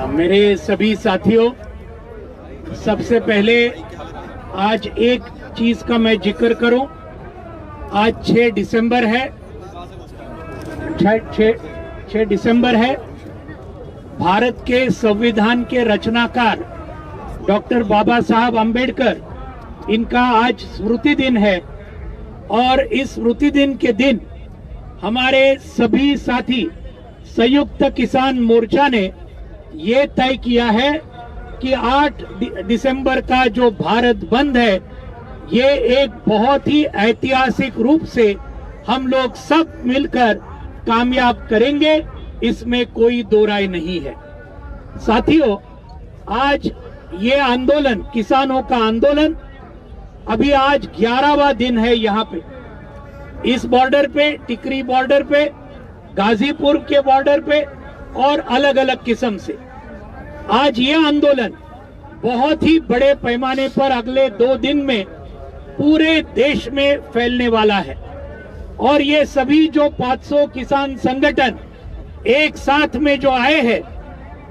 मेरे सभी साथियों, सबसे पहले आज एक चीज का मैं जिक्र करूं। आज 6 दिसंबर है। 6 दिसंबर है। भारत के संविधान के रचनाकार डॉक्टर बाबा साहब अम्बेडकर, इनका आज स्मृति दिन है। और इस स्मृति दिन के दिन हमारे सभी साथी संयुक्त किसान मोर्चा ने ये तय किया है कि 8 दिसंबर का जो भारत बंद है, ये एक बहुत ही ऐतिहासिक रूप से हम लोग सब मिलकर कामयाब करेंगे, इसमें कोई दो राय नहीं है। साथियों, आज ये आंदोलन, किसानों का आंदोलन, अभी आज 11वां दिन है। यहाँ पे इस बॉर्डर पे, टिकरी बॉर्डर पे, गाजीपुर के बॉर्डर पे और अलग अलग किस्म से आज ये आंदोलन बहुत ही बड़े पैमाने पर अगले 2 दिन में पूरे देश में फैलने वाला है। और ये सभी जो 500 किसान संगठन एक साथ में जो आए हैं,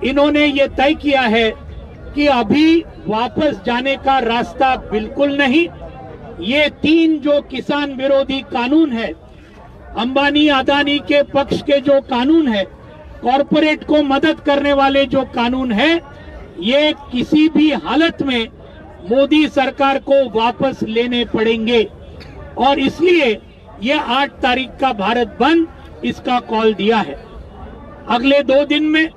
इन्होंने ये तय किया है कि अभी वापस जाने का रास्ता बिल्कुल नहीं। ये 3 जो किसान विरोधी कानून है, अंबानी अदानी के पक्ष के जो कानून है, कॉरपोरेट को मदद करने वाले जो कानून है, ये किसी भी हालत में मोदी सरकार को वापस लेने पड़ेंगे। और इसलिए ये 8 तारीख का भारत बंद, इसका कॉल दिया है। अगले 2 दिन में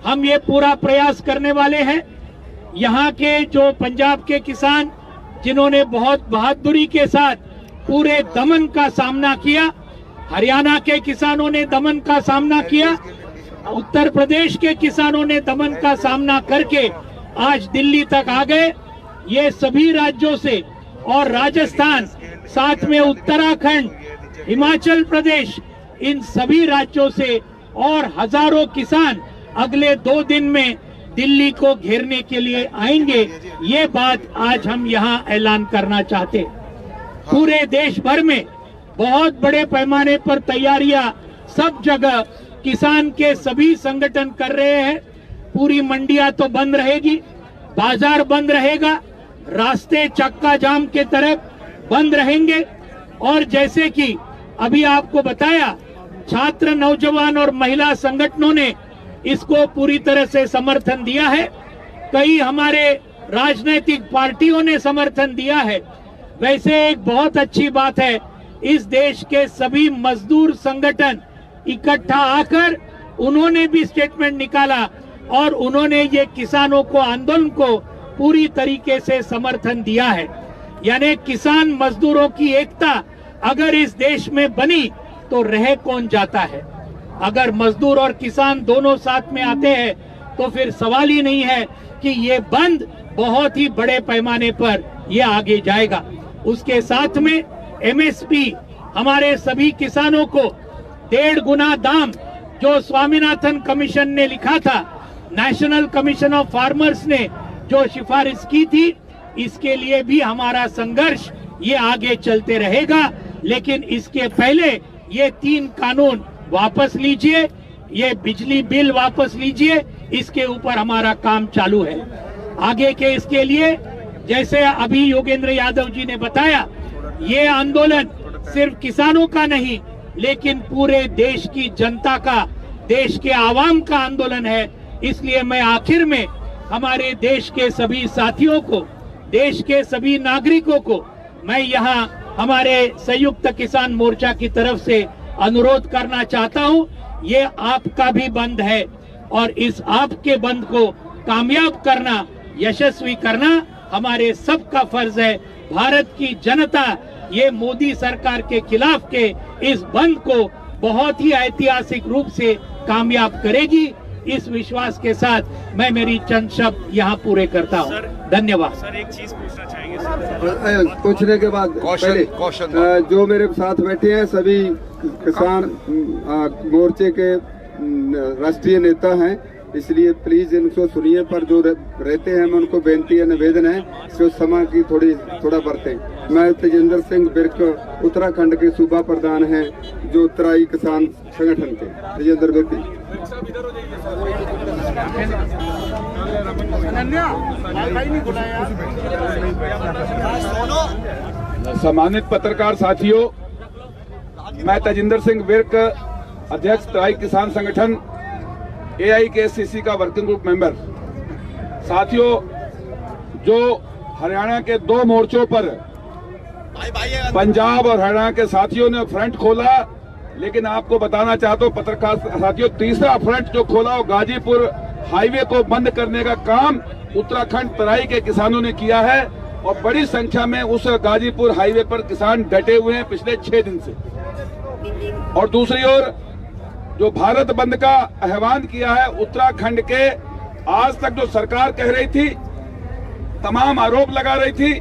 हम ये पूरा प्रयास करने वाले हैं। यहाँ के जो पंजाब के किसान, जिन्होंने बहुत बहादुरी के साथ पूरे दमन का सामना किया, हरियाणा के किसानों ने दमन का सामना किया, उत्तर प्रदेश के किसानों ने दमन का सामना करके आज दिल्ली तक आ गए। ये सभी राज्यों से और राजस्थान, साथ में उत्तराखंड, हिमाचल प्रदेश, इन सभी राज्यों से और हजारों किसान अगले 2 दिन में दिल्ली को घेरने के लिए आएंगे। ये बात आज हम यहाँ ऐलान करना चाहते हैं। पूरे देश भर में बहुत बड़े पैमाने पर तैयारियां सब जगह किसान के सभी संगठन कर रहे हैं। पूरी मंडियां तो बंद रहेगी, बाजार बंद रहेगा, रास्ते चक्का जाम के तरफ बंद रहेंगे। और जैसे कि अभी आपको बताया, छात्र, नौजवान और महिला संगठनों ने इसको पूरी तरह से समर्थन दिया है। कई हमारे राजनीतिक पार्टियों ने समर्थन दिया है। वैसे एक बहुत अच्छी बात है, इस देश के सभी मजदूर संगठन इकट्ठा आकर उन्होंने भी स्टेटमेंट निकाला और उन्होंने ये किसानों को, आंदोलन को पूरी तरीके से समर्थन दिया है। यानी किसान मजदूरों की एकता अगर इस देश में बनी तो रह कौन जाता है। अगर मजदूर और किसान दोनों साथ में आते हैं तो फिर सवाल ही नहीं है कि ये बंद बहुत ही बड़े पैमाने पर ये आगे जाएगा। उसके साथ में एमएसपी, हमारे सभी किसानों को 1.5 गुना दाम जो स्वामीनाथन कमीशन ने लिखा था, नेशनल कमीशन ऑफ फार्मर्स ने जो सिफारिश की थी, इसके लिए भी हमारा संघर्ष ये आगे चलते रहेगा। लेकिन इसके पहले ये 3 कानून वापस लीजिए, ये बिजली बिल वापस लीजिए, इसके ऊपर हमारा काम चालू है। आगे के इसके लिए, जैसे अभी योगेंद्र यादव जी ने बताया, ये आंदोलन सिर्फ किसानों का नहीं, लेकिन पूरे देश की जनता का, देश के आवाम का आंदोलन है। इसलिए मैं आखिर में हमारे देश के सभी साथियों को, देश के सभी नागरिकों को मैं यहाँ हमारे संयुक्त किसान मोर्चा की तरफ से अनुरोध करना चाहता हूँ। ये आपका भी बंद है और इस आपके बंद को कामयाब करना, यशस्वी करना हमारे सबका फर्ज है। भारत की जनता ये मोदी सरकार के खिलाफ के इस बंद को बहुत ही ऐतिहासिक रूप से कामयाब करेगी। इस विश्वास के साथ मैं मेरी चंद शब्द यहाँ पूरे करता हूँ। धन्यवाद। सर, एक चीज पूछना चाहेंगे सर। पूछने के बाद पहले जो मेरे साथ बैठे हैं सभी किसान मोर्चे के राष्ट्रीय नेता हैं, इसलिए प्लीज इनको सुनिए। पर जो रहते हैं, मैं उनको बेनती है, निवेदन है कि उस समय की थोड़ा बरतें। मैं तेजेंद्र सिंह बिर्क, उत्तराखंड के सूबा प्रधान हैं, जो उत्तराई किसान संगठन के। तेजेंद्र बिर्क। सम्मानित पत्रकार साथियों, मैं तेजिंदर सिंह विर्क, अध्यक्ष तराई किसान संगठन AIKSCC का वर्किंग ग्रुप मेंबर। साथियों, जो हरियाणा के 2 मोर्चों पर पंजाब और हरियाणा के साथियों ने फ्रंट खोला, लेकिन आपको बताना चाहता हूं पत्रकार साथियों, तीसरा फ्रंट जो खोला वो गाजीपुर हाईवे को बंद करने का काम उत्तराखंड तराई के किसानों ने किया है और बड़ी संख्या में उस गाजीपुर हाईवे पर किसान डटे हुए हैं पिछले 6 दिन से। और दूसरी ओर जो भारत बंद का आह्वान किया है उत्तराखंड के, आज तक जो सरकार कह रही थी, तमाम आरोप लगा रही थी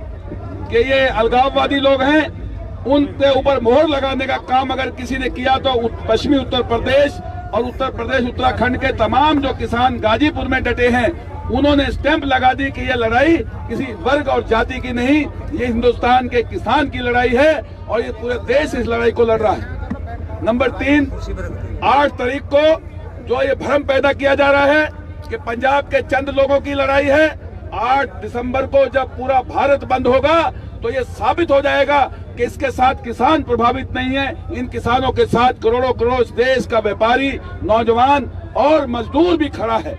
कि ये अलगाववादी लोग हैं, उनके ऊपर मोहर लगाने का काम अगर किसी ने किया तो पश्चिमी उत्तर प्रदेश और उत्तर प्रदेश उत्तराखंड के तमाम जो किसान गाजीपुर में डटे हैं, उन्होंने स्टैंप लगा दी कि ये लड़ाई किसी वर्ग और जाति की नहीं, ये हिंदुस्तान के किसान की लड़ाई है और ये पूरे देश इस लड़ाई को लड़ रहा है। नंबर 3, 8 तारीख को जो ये भ्रम पैदा किया जा रहा है कि पंजाब के चंद लोगों की लड़ाई है, 8 दिसंबर को जब पूरा भारत बंद होगा तो ये साबित हो जाएगा कि इसके साथ किसान प्रभावित नहीं है। इन किसानों के साथ करोड़ों इस देश का व्यापारी, नौजवान और मजदूर भी खड़ा है।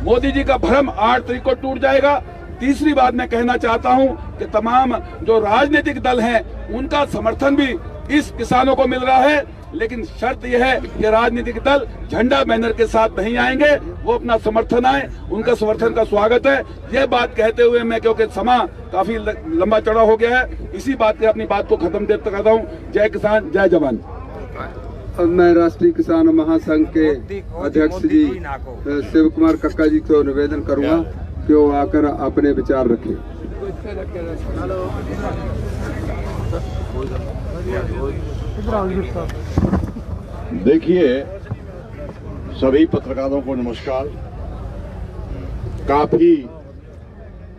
मोदी जी का भ्रम 8 तारीख को टूट जाएगा। तीसरी बात मैं कहना चाहता हूं कि तमाम जो राजनीतिक दल हैं, उनका समर्थन भी इस किसानों को मिल रहा है, लेकिन शर्त यह है कि राजनीतिक दल झंडा बैनर के साथ नहीं आएंगे, वो अपना समर्थन आए, उनका समर्थन का स्वागत है। ये बात कहते हुए मैं, क्योंकि समय काफी लंबा चौड़ा हो गया है, इसी बात से अपनी बात को खत्म करता हूँ। जय किसान, जय जवान। अब मैं राष्ट्रीय किसान महासंघ के अध्यक्ष जी शिव कुमार कक्का जी को निवेदन करूंगा कि वो आकर अपने विचार रखें। देखिए, सभी पत्रकारों को नमस्कार। काफी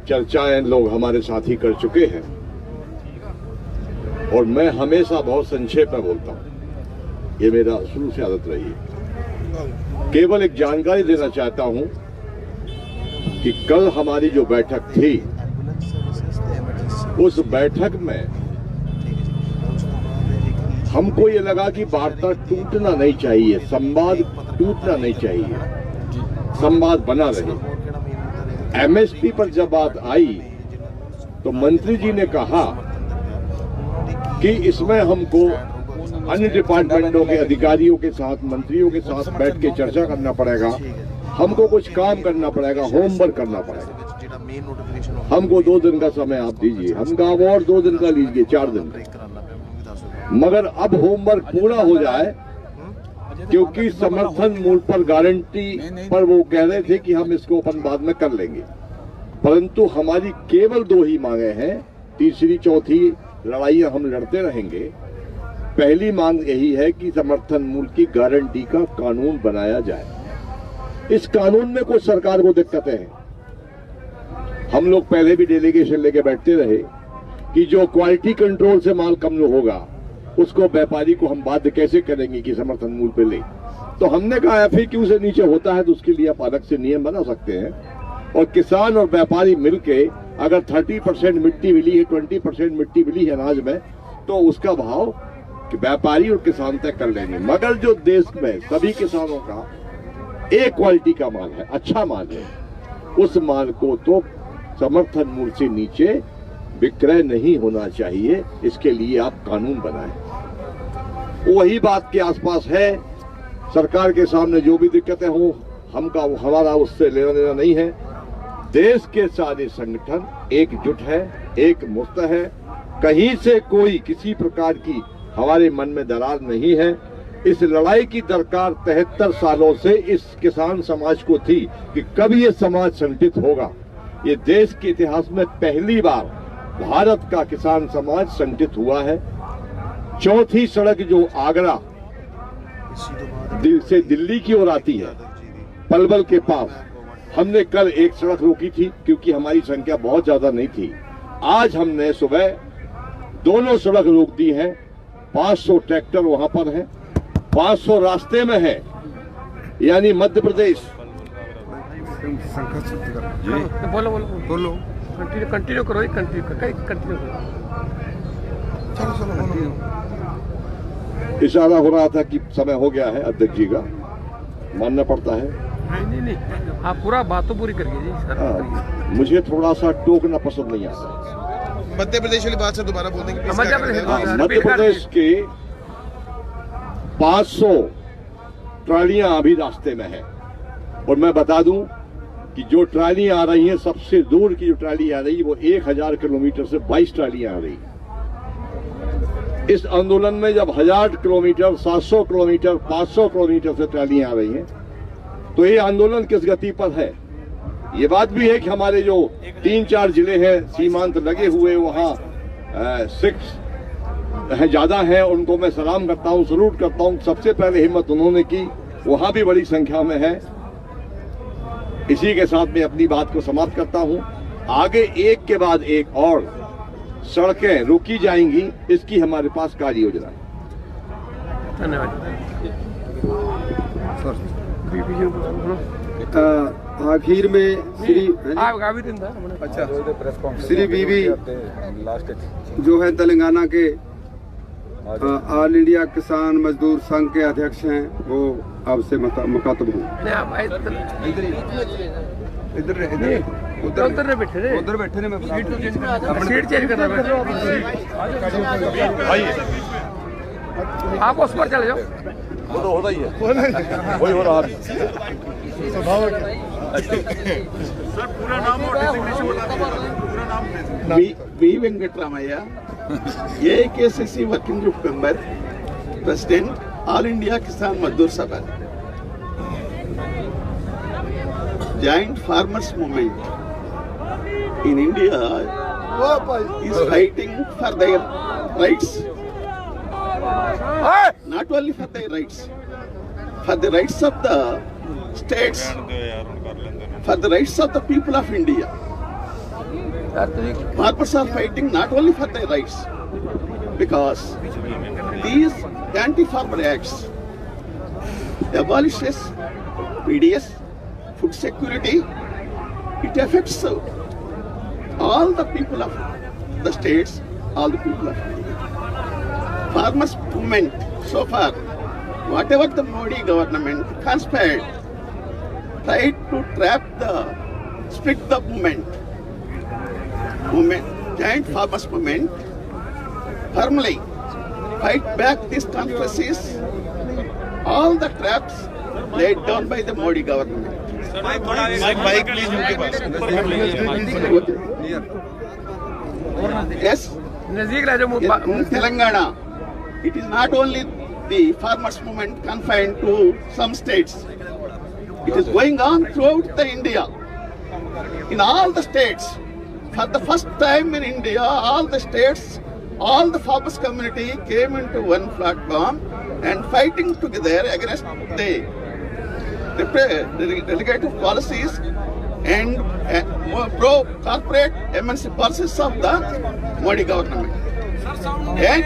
चर्चाएं लोग हमारे साथी कर चुके हैं और मैं हमेशा बहुत संक्षेप में बोलता हूं, ये मेरा शुरू से आदत रही है। केवल एक जानकारी देना चाहता हूं कि कल हमारी जो बैठक थी, उस बैठक में हमको ये लगा कि वार्ता टूटना नहीं चाहिए, संवाद टूटना नहीं चाहिए, संवाद बना रहे। MSP पर जब बात आई तो मंत्री जी ने कहा कि इसमें हमको अन्य डिपार्टमेंटों के अधिकारियों के साथ, मंत्रियों के साथ बैठ के चर्चा करना पड़ेगा, हमको कुछ काम करना पड़ेगा, होमवर्क करना पड़ेगा। हमको 2 दिन का समय आप दीजिए। हम कहा और 2 दिन का लीजिए, 4 दिन का, मगर अब होमवर्क पूरा हो जाए, क्योंकि समर्थन मूल्य पर गारंटी पर वो कह रहे थे कि हम इसको अपन बाद में कर लेंगे, परंतु हमारी केवल 2 ही मांगे हैं। तीसरी चौथी लड़ाइयां हम लड़ते रहेंगे। पहली मांग यही है कि समर्थन मूल्य की गारंटी का कानून बनाया जाए। इस कानून में कुछ सरकार को दिक्कतें हैं। हम लोग पहले भी डेलीगेशन लेके बैठते रहे कि जो क्वालिटी कंट्रोल से माल कम होगा उसको व्यापारी को हम बाध्य कैसे करेंगे कि समर्थन मूल्य पे ले। तो हमने कहा FAQ से नीचे होता है तो उसके लिए आप अलग से नियम बना सकते हैं, और किसान और व्यापारी मिलके अगर 30% मिट्टी मिली है, 20% मिट्टी मिली है अनाज में, तो उसका भाव व्यापारी और किसान तय कर लेंगे। मगर जो देश में सभी किसानों का एक क्वालिटी का माल है, अच्छा माल है, उस माल को तो समर्थन मूल्य से नीचे विक्रय नहीं होना चाहिए। इसके लिए आप कानून बनाएं। वही बात के आसपास है। सरकार के सामने जो भी दिक्कतें हो, हमारा उससे लेना देना नहीं है। देश के सारे संगठन एकजुट है, एक मुक्त है। कहीं से कोई किसी प्रकार की हमारे मन में दरार नहीं है। इस लड़ाई की दरकार 73 सालों से इस किसान समाज को थी कि कब ये समाज संगठित होगा। ये देश के इतिहास में पहली बार भारत का किसान समाज संगठित हुआ है। चौथी सड़क जो आगरा से दिल्ली की ओर आती है, पलवल के पास, हमने कल एक सड़क रोकी थी क्योंकि हमारी संख्या बहुत ज्यादा नहीं थी। आज हमने सुबह दोनों सड़क रोक दी है। 500 ट्रैक्टर वहां पर है, 500 रास्ते में है, यानी मध्य प्रदेश संघर्ष जी बोलो बोलो बोलो कंटिन्यू करो कंटिन्यू करो चलो चलो बोलो इशारा हो रहा था कि समय हो गया है, अध्यक्ष जी का मानना पड़ता है। नहीं आप पूरा बात तो पूरी करिए जी सर। मुझे थोड़ा सा टोकना पसंद नहीं आता। मध्य प्रदेश वाली बात से दोबारा बोल देंगे मध्य प्रदेश मध्य प्रदेश के 500 ट्रालियां अभी रास्ते में है, और मैं बता दूं कि जो ट्रालियां आ रही हैं, सबसे दूर की जो ट्राली आ रही है वो 1000 किलोमीटर से 22 ट्रालियां आ रही हैं। इस आंदोलन में जब 1000 किलोमीटर, 700 किलोमीटर, 500 किलोमीटर से ट्रालियां आ रही हैं, तो ये आंदोलन किस गति पर है? ये बात भी है कि हमारे जो 3-4 जिले हैं सीमांत लगे हुए, वहां सिक्स ज्यादा है, उनको मैं सलाम करता हूं, सलूट करता हूं। सबसे पहले हिम्मत उन्होंने की, वहां भी बड़ी संख्या में है। इसी के साथ मैं अपनी बात को समाप्त करता हूं। आगे एक के बाद एक और सड़कें रोकी जाएंगी, इसकी हमारे पास कार्य योजना है। धन्यवाद। आखिर में श्री अच्छा श्री बीवी जो है तेलंगाना के ऑल इंडिया किसान मजदूर संघ के अध्यक्ष हैं, वो आपसे मुखातब हूँ। इधर उधर बैठे रे मैं सीट चेंज कर रहा आप उस पर चले जाओ। वो तो होता ही है, वही हो रहा है। V Venkataramaiah, AIKCC working group member, president, all India Kisan Mazdoor सभा। Giant farmers movement in India is fighting for their rights. Not only for their rights, for the rights of the states, for the rights of the people of India. Farmers are fighting not only for their rights, because these anti-farmer acts abolishes PDS, food security. It affects all the people of the states, all the people of India. Farmers' movement so far, whatever the Modi government conspired, tried to split the movement. Giant farmers movement firmly fight back these conspiracies, all the traps laid down by the Modi government. Mic please उनके पास। Yes, नजदीक रह जाओ in Telangana, it is not only the farmers movement confined to some states. It is going on throughout the India. In all the states, for the first time in India, all the states, all the farmers community came into one platform and fighting together against the delegative policies and pro-corporate MNC policies of the Modi government. And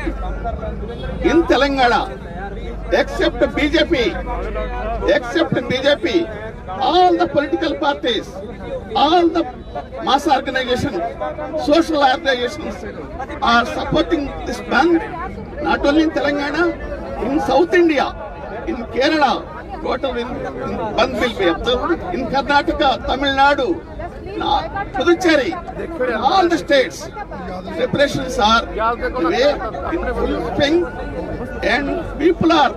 in Telangana, except BJP, all the political parties, all the mass organizations, social organizations are supporting this ban. Not only in Telangana, in South India, in Kerala, total in ban will be observed. In Karnataka, Tamil Nadu, Puducherry, all the states, preparations are in full swing, and people are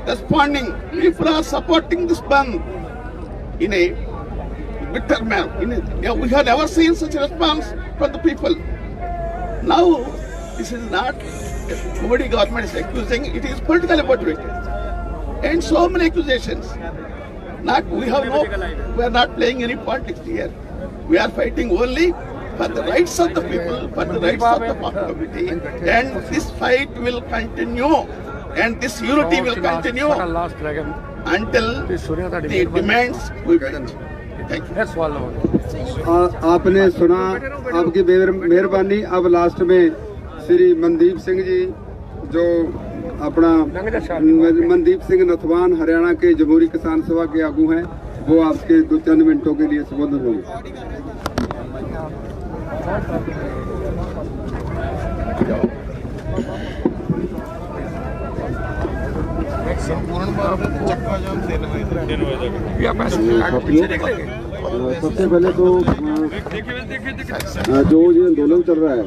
responding. People are supporting this ban in a bitter manner. We have never seen such a response from the people. Now, this is not Modi government is accusing; it is politically motivated, and so many accusations. We are not playing any politics here. We are fighting only for the rights of the people, for the rights of the community, and this fight will continue, and this unity will continue until the demands we meet. Thank you. आपने सुना, आपकी मेहरबानी। अब last में श्री मनदीप सिंह जी, जो अपना मनदीप सिंह नथवान हरियाणा के जमहूरी किसान सभा के आगू हैं, वो आपके 2-3 मिनटों के लिए संबोधित होंगे। सबसे पहले तो जो ये आंदोलन चल रहा है,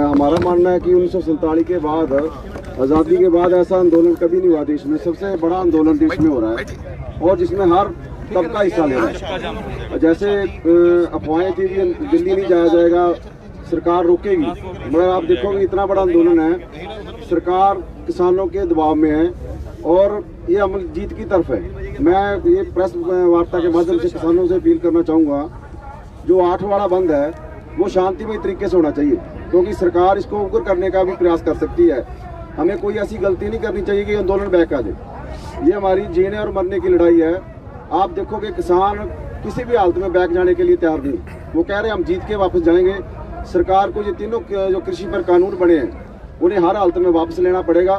हमारा मानना है कि 1947 के बाद, आज़ादी के बाद ऐसा आंदोलन कभी नहीं हुआ देश में। सबसे बड़ा आंदोलन देश में हो रहा है और जिसमें हर तबका हिस्सा ले रहा है। जैसे अफवाहें थी कि दिल्ली नहीं जाया जाएगा, सरकार रोकेगी, मगर आप देखोगे इतना बड़ा आंदोलन है, सरकार किसानों के दबाव में है और ये अमल जीत की तरफ है। मैं ये प्रेस वार्ता के माध्यम से किसानों से अपील करना चाहूँगा, जो 8 वाड़ा बंद है वो शांतिमय तरीके से होना चाहिए, क्योंकि सरकार इसको उग्र करने का भी प्रयास कर सकती है। हमें कोई ऐसी गलती नहीं करनी चाहिए कि आंदोलन बैक आ जाए। ये हमारी जीने और मरने की लड़ाई है। आप देखोगे किसान किसी भी हालत में बैक जाने के लिए तैयार नहीं, वो कह रहे हैं हम जीत के वापस जाएंगे। सरकार को ये तीनों जो कृषि पर कानून बने हैं उन्हें हर हालत में वापस लेना पड़ेगा।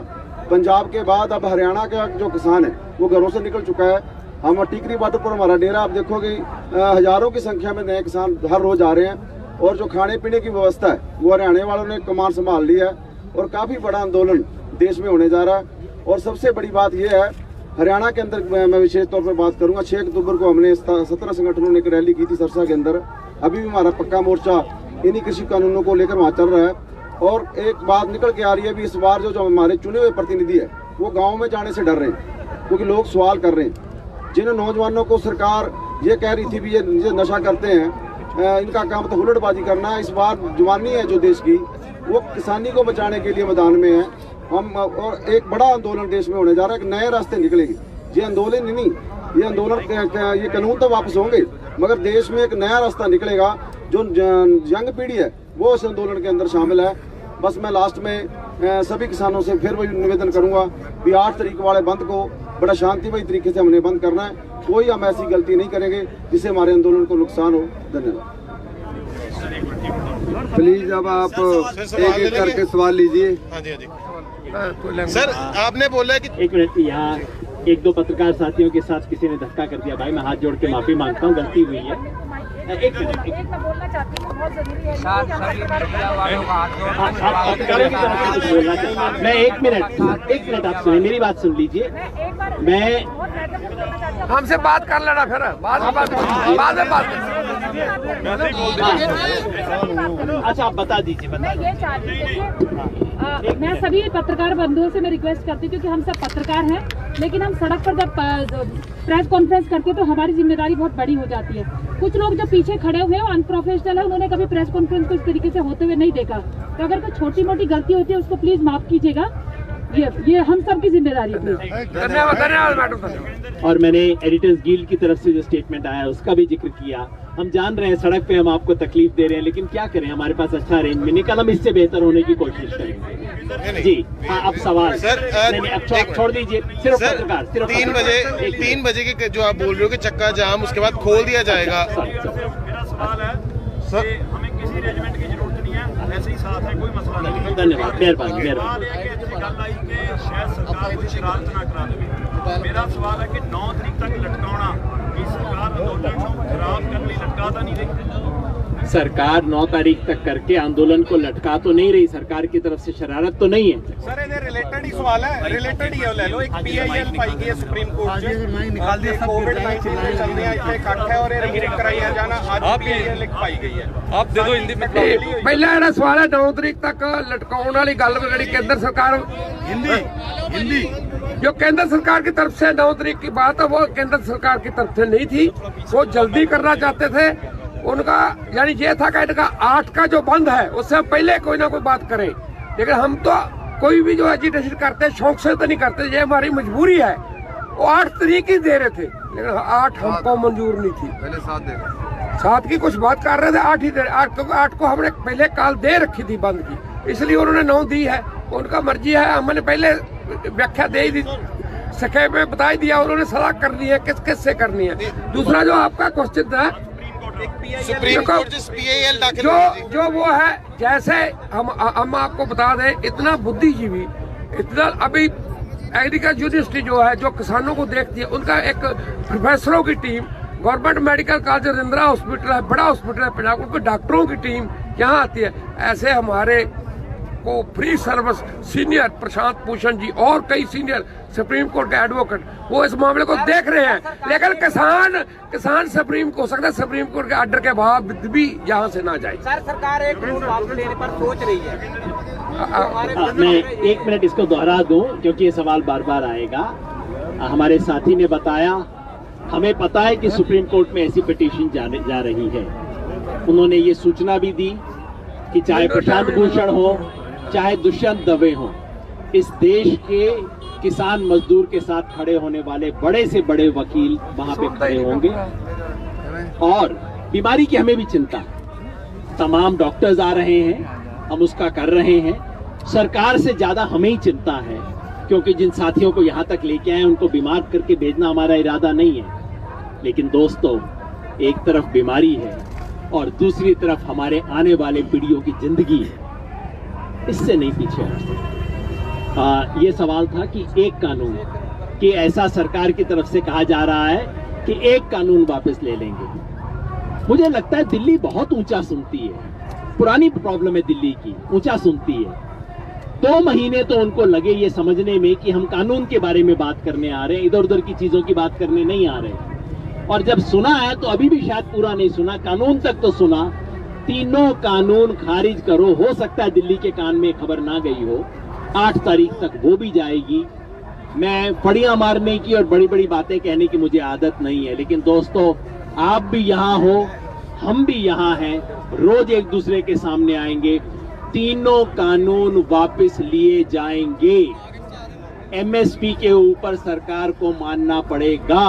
पंजाब के बाद अब हरियाणा का जो किसान है वो घरों से निकल चुका है। हम टिकरी बॉर्डर पर हमारा डेरा, आप देखोगे हजारों की संख्या में नए किसान हर रोज आ रहे हैं और जो खाने पीने की व्यवस्था है वो हरियाणा वालों ने कमान संभाल ली है और काफ़ी बड़ा आंदोलन देश में होने जा रहा है। और सबसे बड़ी बात यह है, हरियाणा के अंदर मैं विशेष तौर पर बात करूंगा, 6 अक्टूबर को हमने 17 संगठनों ने एक रैली की थी सरसा के अंदर। अभी भी हमारा पक्का मोर्चा इन्हीं कृषि कानूनों को लेकर वहाँ चल रहा है। और एक बात निकल के आ रही है भी, इस बार जो हमारे चुने हुए प्रतिनिधि है वो गाँव में जाने से डर रहे हैं, क्योंकि लोग सवाल कर रहे हैं। जिन नौजवानों को सरकार ये कह रही थी भी ये नशा करते हैं, इनका काम तो हुलड़बाजी करना है, इस बार जवानी है जो देश की वो किसानी को बचाने के लिए मैदान में है। हम और एक बड़ा आंदोलन देश में होने जा रहा है, एक नए रास्ते निकलेंगे। ये आंदोलन ही नहीं, ये आंदोलन, ये कानून तो वापस होंगे, मगर देश में एक नया रास्ता निकलेगा। जो यंग पीढ़ी है वो इस आंदोलन के अंदर शामिल है। बस मैं लास्ट में सभी किसानों से फिर वही निवेदन करूंगा कि 8 तारीख वाले बंद को बड़ा शांतिमय तरीके से हमने बंद करना है। कोई हम ऐसी गलती नहीं करेंगे जिससे हमारे आंदोलन को नुकसान हो। धन्यवाद। प्लीज अब आप एक करके सवाल लीजिए। हाँ जी, हाँ जी। सर आपने बोला है कि 1 मिनट, यहाँ 1-2 पत्रकार साथियों के साथ किसी ने धक्का कर दिया। भाई मैं हाथ जोड़ के माफी मांगता हूँ, गलती हुई है। एक मिनट, मैं बोलना चाहती हूँ, बहुत जरूरी है। मैं 1 मिनट आप सुनिए, मेरी बात सुन लीजिए। मैं हमसे बात कर लेना, फिर बाद में बात। अच्छा आप बता दीजिए। मैं ये चाह रही हूँ, मैं सभी पत्रकार बंधुओं से मैं रिक्वेस्ट करती हूँ, क्योंकि हम सब पत्रकार हैं, लेकिन हम सड़क पर जब प्रेस कॉन्फ्रेंस करते हैं तो हमारी जिम्मेदारी बहुत बड़ी हो जाती है। कुछ लोग जो पीछे खड़े हुए हैं वो अनप्रोफेशनल है, उन्होंने कभी प्रेस कॉन्फ्रेंस को इस तरीके से होते हुए नहीं देखा। तो अगर कोई छोटी मोटी गलती होती है उसको प्लीज माफ कीजिएगा, ये हम सब की जिम्मेदारी है। धन्यवाद मैडम। और मैंने एडिटर्स गिल्ड की तरफ से जो स्टेटमेंट आया उसका भी जिक्र किया। हम जान रहे हैं सड़क पे हम आपको तकलीफ दे रहे हैं, लेकिन क्या करें, हमारे पास अच्छा अरेंजमेंट नहीं, कल हम इससे बेहतर होने की कोशिश करेंगे। जी हाँ, अब सवाल सर अब छोड़ दीजिए। सिर्फ पत्रकार, सिर्फ 3 बजे के जो आप बोल रहे हो कि चक्का जाम उसके बाद खोल दिया जाएगा। मेरा सवाल है सर, हमें किसी रेजिमेंट की जरूरत नहीं है, ऐसे ही साथ है, कोई मसला नहीं। धन्यवाद, मेहरबानी। शायद सरकार कोई शरारत ना करा दे। मेरा सवाल है कि 9 तारीख तक लटकाना की सरकार आंदोलन को खराब करने लटकाता नहीं रही। सरकार 9 तारीख तक करके आंदोलन को लटका तो नहीं रही, सरकार की तरफ से शरारत तो नहीं है। सर ये रिलेटेड ही सवाल है, रिलेटेड ही है। ले लो, एक PIL पाई गई है सुप्रीम कोर्ट च कोविड-19 ਦੇ ਚੱਲਦੇ ਆ ਇੱਥੇ ਇਕੱਠ ਹੈ ਔਰ ਇਹ ਰਿਪੋਰਟ ਕਰਾਈਆ ਜਾਣਾ। ਅੱਜ PIL ਇੱਕ ਪਾਈ ਗਈ ਹੈ। ਆਪ ਦੇ ਦਿਓ ਹਿੰਦੀ में। ਪਹਿਲਾ ਜਿਹੜਾ ਸਵਾਲ ਹੈ 9 ਤਾਰੀਖ ਤੱਕ लटकाਉਣ ਵਾਲੀ ਗੱਲ ਜਿਹੜੀ केंद्र सरकार हिंदी जो केंद्र सरकार की तरफ से 9 तारीख की बात है वो केंद्र सरकार की तरफ से नहीं थी, वो जल्दी करना चाहते थे। उनका यानी ये था कि इनका 8 का जो बंद है उससे पहले कोई ना कोई बात करें, लेकिन हम तो कोई भी जो एजिटेशन करते हैं शौक से तो नहीं करते, ये हमारी मजबूरी है। वो 8 तारीख ही दे रहे थे, लेकिन 8 हमको मंजूर नहीं थी। पहले 7 दे रहे, 7 की कुछ बात कर रहे थे, 8 ही दे, 8 को हमने पहले काल दे रखी थी बंद की, इसलिए उन्होंने 9 दी है। उनका मर्जी है, हमने पहले व्याख्या दे दी, संक्षेप में बता दिया, उन्होंने सलाह करनी है किस किस से करनी है। दूसरा जो आपका क्वेश्चन था सुप्रीम कोर्ट PIL दाखिल जो वो है, जैसे हम आपको बता दें, इतना बुद्धिजीवी, इतना अभी एग्रीकल्चर यूनिवर्सिटी जो है, जो किसानों को देखती है, उनका एक प्रोफेसरों की team, government medical college Rajindra hospital है, बड़ा हॉस्पिटल है पंजाब, उनके डॉक्टरों की टीम यहाँ आती है। ऐसे हमारे को free service senior Prashant Bhushan ji और कई सीनियर सुप्रीम कोर्ट के एडवोकेट वो इस मामले को देख रहे हैं, लेकिन किसान सुप्रीम को हो सकता है सुप्रीम कोर्ट के ऑर्डर के बाद भी यहाँ से ना जाए। सर, सरकार एक रूल वापस लेने पर सोच रही है। मैं 1 मिनट इसको दोहरा दूं क्योंकि ये सवाल बार बार आएगा। हमारे साथी ने बताया, हमें पता है कि सुप्रीम कोर्ट में ऐसी पिटीशन जा रही है। उन्होंने ये सूचना भी दी कि चाहे प्रशांत भूषण हो चाहे दुष्यंत दवे हो, इस देश के किसान मजदूर के साथ खड़े होने वाले बड़े से बड़े वकील वहां पे खड़े होंगे। और बीमारी की हमें भी चिंता, तमाम डॉक्टर्स आ रहे हैं, हम उसका कर रहे हैं। सरकार से ज्यादा हमें ही चिंता है, क्योंकि जिन साथियों को यहाँ तक लेके आए उनको बीमार करके भेजना हमारा इरादा नहीं है। लेकिन दोस्तों, एक तरफ बीमारी है और दूसरी तरफ हमारे आने वाले पीढ़ियों की जिंदगी है, इससे नहीं पीछे हट सकते। ये सवाल था कि एक कानून, कि ऐसा सरकार की तरफ से कहा जा रहा है कि एक कानून वापस ले लेंगे। मुझे लगता है दिल्ली बहुत ऊंचा सुनती है, पुरानी प्रॉब्लम है दिल्ली की, ऊंचा सुनती है। 2 महीने तो उनको लगे ये समझने में कि हम कानून के बारे में बात करने आ रहे हैं, इधर उधर की चीजों की बात करने नहीं आ रहे। और जब सुना है तो अभी भी शायद पूरा नहीं सुना, कानून तक तो सुना। तीनों कानून खारिज करो, हो सकता है दिल्ली के कान में खबर ना गई हो, 8 तारीख तक वो भी जाएगी। मैं फड़ियां मारने की और बड़ी बड़ी बातें कहने की मुझे आदत नहीं है, लेकिन दोस्तों, आप भी यहाँ हो, हम भी यहाँ हैं, रोज एक दूसरे के सामने आएंगे। तीनों कानून वापस लिए जाएंगे। एमएसपी के ऊपर सरकार को मानना पड़ेगा,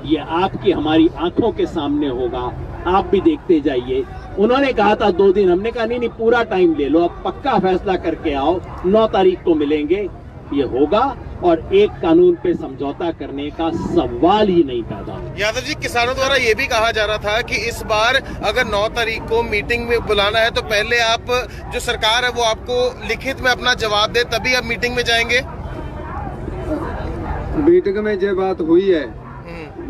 ये आपकी हमारी आंखों के सामने होगा, आप भी देखते जाइए। उन्होंने कहा था 2 दिन, हमने कहा नहीं, पूरा टाइम ले लो, अब पक्का फैसला करके आओ, 9 तारीख को मिलेंगे। ये होगा और एक कानून पे समझौता करने का सवाल ही नहीं पैदा होगा। यादव जी, किसानों द्वारा ये भी कहा जा रहा था कि इस बार अगर 9 तारीख को मीटिंग में बुलाना है तो पहले आप, जो सरकार है वो आपको लिखित में अपना जवाब दे, तभी आप मीटिंग में जाएंगे। मीटिंग में जो बात हुई है,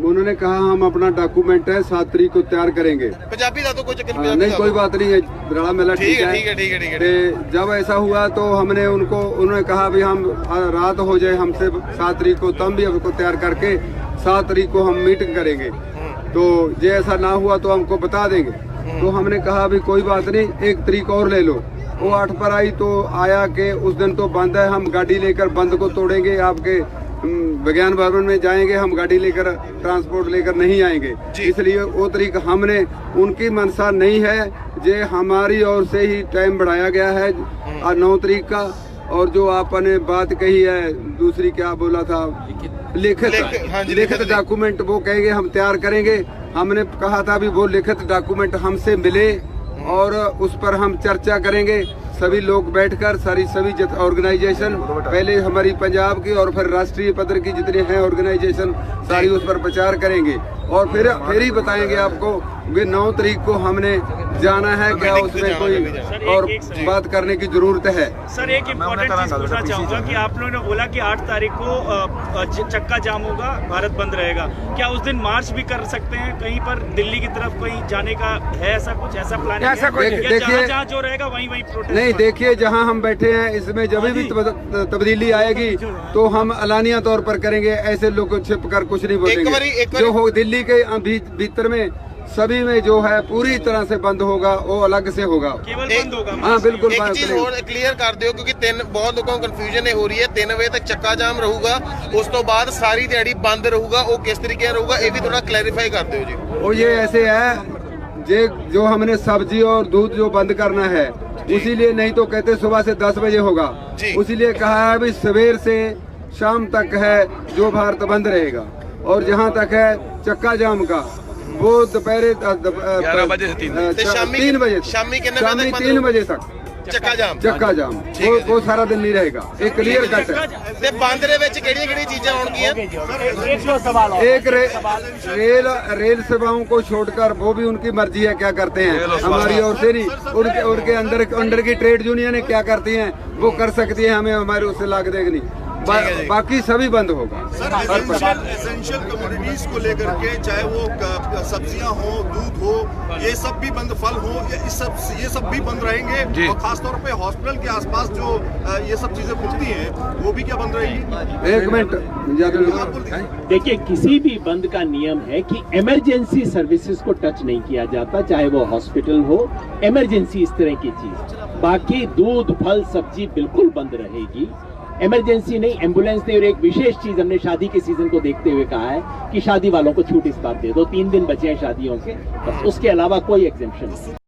उन्होंने कहा हम अपना डॉक्यूमेंट है 7 तारीख को तैयार करेंगे। पंजाबी था तो कोई चक्कर नहीं, कोई बात नहीं है, रड़ा मेला ठीक है। जब ऐसा हुआ तो हमने उन्होंने कहा भी हम रात हो जाए हमसे 7 तारीख को, तब भी हमको तैयार करके 7 तारीख को हम मीटिंग करेंगे। तो जे ऐसा ना हुआ तो हमको बता देंगे। तो हमने कहा भी कोई बात नहीं, 1 तारीख और ले लो। वो 8 पर आई तो आया कि उस दिन तो बंद है, हम गाड़ी लेकर बंद को तोड़ेंगे, आपके विज्ञान भवन में जाएंगे, हम गाड़ी लेकर ट्रांसपोर्ट लेकर नहीं आएंगे। इसलिए वो तरीका हमने, उनकी मंशा नहीं है, जे हमारी ओर से ही टाइम बढ़ाया गया है 9 तारीख का। और जो आपने बात कही है दूसरी, क्या बोला था, लिखित डॉक्यूमेंट, वो कहेंगे हम तैयार करेंगे। हमने कहा था भी वो लिखित डॉक्यूमेंट हमसे मिले और उस पर हम चर्चा करेंगे, सभी लोग बैठकर, सभी ऑर्गेनाइजेशन, पहले हमारी पंजाब की और फिर राष्ट्रीय पद की जितनी हैं ऑर्गेनाइजेशन, सारी उस पर प्रचार करेंगे और फिर ही बताएंगे आपको कि 9 तारीख को हमने जाना है, क्या उसमें कोई और बात करने की जरूरत है। सर, एक इम्पोर्टेंट चीज पूछना चाहूंगा कि आप लोगों ने बोला कि 8 तारीख को चक्का जाम होगा, भारत बंद रहेगा, क्या उस दिन मार्च भी कर सकते हैं कहीं पर दिल्ली की तरफ कहीं जाने का है? ऐसा कुछ, ऐसा प्लान है? जहाँ जो रहेगा वहीं प्रोटेस्ट? नहीं, देखिए, जहाँ हम बैठे हैं इसमें जब भी तब्दीली आएगी तो हम अलानिया तौर पर करेंगे, ऐसे लोग को छिप कर कुछ नहीं बोलेंगे। जो हो दिल्ली के भीतर में सभी में जो है पूरी तरह से बंद होगा, वो अलग से होगा, केवल बंद होगा। हाँ, बिल्कुल। एक चीज और क्लियर कर दो, क्योंकि बहुत लोगों को कंफ्यूजन हो रही है। 3 बजे तक चक्का जाम रहूगा, उस तो बाद सारी दिहाड़ी बंद रहूगा, वो किस तरीके रहूगा, ये भी थोड़ा क्लैरिफाई कर दो जी। और ये ऐसे है, जो हमने सब्जी और दूध जो बंद करना है, इसीलिए नहीं तो कहते सुबह से 10 बजे होगा, इसीलिए कहा है भी सवेर से शाम तक है जो भारत बंद रहेगा। और जहाँ तक है चक्का जाम का, वो दोपहर 11 बजे से 3 बजे, शामी 3 बजे तक चक्का जाम वो सारा दिन नहीं रहेगा, एक क्लियर कट है। ਤੇ ਬੰਦ ਦੇ ਵਿੱਚ ਕਿਹੜੀਆਂ ਚੀਜ਼ਾਂ ਹੋਣਗੀਆਂ? एक रेल सेवाओं को छोड़कर, वो भी उनकी मर्जी है क्या करते हैं, हमारी ओर से नहीं। उनके अंदर की ट्रेड यूनियन क्या करती हैं वो कर सकती है, हमें हमारे उससे लाग देगी नहीं। बाकी सभी बंद होगा। एसेंशियल कमोडिटीज को लेकर के, चाहे वो सब्जियां हो, दूध हो, ये सब भी बंद, फल हो, ये सब भी बंद रहेंगे। और खासतौर पे हॉस्पिटल के आसपास जो ये सब चीजें खुलती हैं वो भी क्या बंद रहेगी? एक मिनट, देखिए, किसी भी बंद का नियम है कि इमरजेंसी सर्विसेज को टच नहीं किया जाता, चाहे वो हॉस्पिटल हो, इमरजेंसी इस तरह की चीज। बाकी दूध, फल, सब्जी बिल्कुल बंद रहेगी। इमरजेंसी नहीं, एम्बुलेंस नहीं। और एक विशेष चीज हमने शादी के सीजन को देखते हुए कहा है कि शादी वालों को छूट इस बात दे दो, 3 दिन बचे हैं शादियों के, बस उसके अलावा कोई एग्जेम्पशन नहीं।